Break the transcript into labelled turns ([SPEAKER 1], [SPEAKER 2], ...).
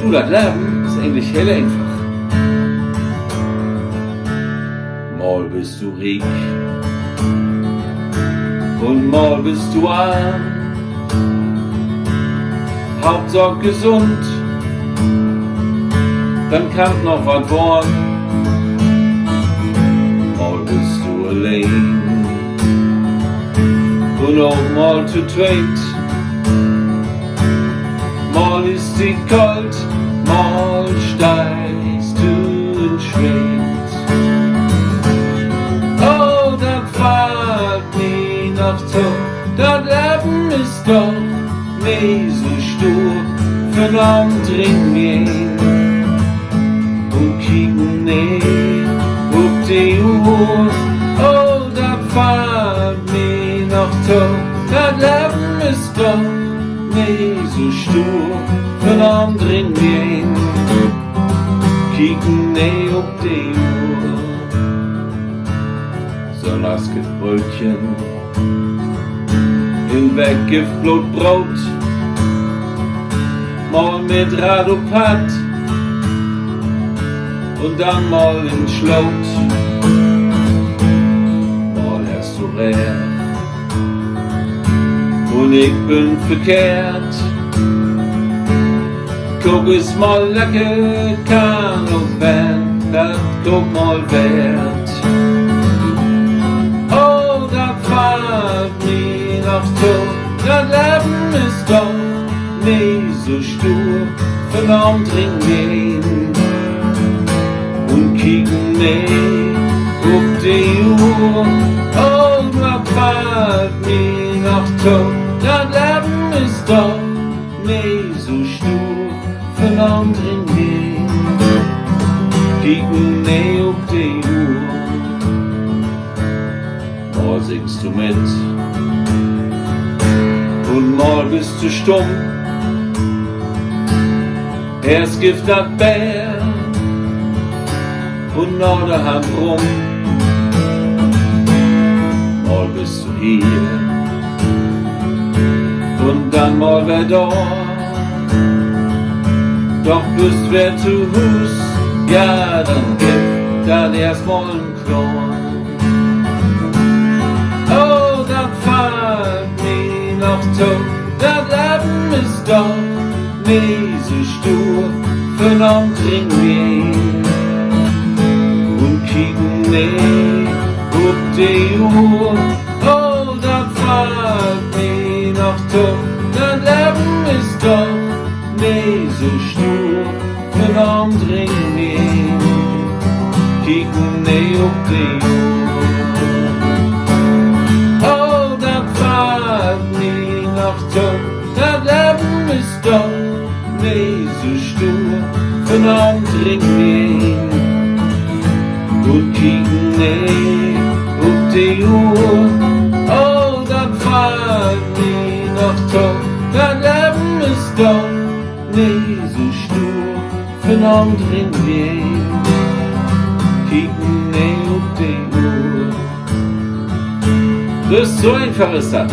[SPEAKER 1] Du, das Leben ist eigentlich hell einfach. Mal bist du reich und mal bist du arm. Hauptsache gesund, dann kann noch was worden. Mal bist du allein und auch mal zu zweit. Mal ist sie kalt, mal steigst du in Schweiz. Oh, das fahrt nie nach Tod, das Leben ist doch nie so stur. Für anderen gehen und kicken nie auf die Uhr. Oh, das fahrt nie nach Tod, das Leben ist doch nie so stur. Für anderen gehen, kicken nie auf die Uhr. So lass Giftbrötchen in Weggiftblut Brot, mal mit Radopat und dann mal in Schlot. Mal hast du recht und ich bin verkehrt. Guck es mal lecker, kann und wenn, das guck mal wert. Oh, das fahrt nie nach Tod, das Leben ist doch nie so stur. Für anderen gehen und kicken nie auf die Uhr. Oh, das fahrt nie nach Tod, das Leben ist doch nie so stur. Für anderen gehen, kicken nie auf die Uhr. Mal singst du mit und mal bist du stumm. Erst gibt das Bär und nach der Hand rum. Mal bist du hier und dann mal wer dort. Doch bist wer zu Hus, ja dann gibt dann erstmal ein Klon. Oh, das fahrt nie nach Tod, das Leben ist doch nie so stur. Für anderen gehen und kicken nie auf die Uhr. Oh, das fahrt nie nach Tod, das Leben ist doch nie so stur. Für anderen gehen, kicken nie auf die Uhr. Oh, das fahrt nie nach Tod, das Leben ist doch nie so stur. Für anderen gehen und kicken nie auf die Uhr. Oh, das fahrt nie nach Tod, das Leben ist doch nie so stur. Für anderen gehen, kicken nie auf die Uhr. Das ist so einfach ist das.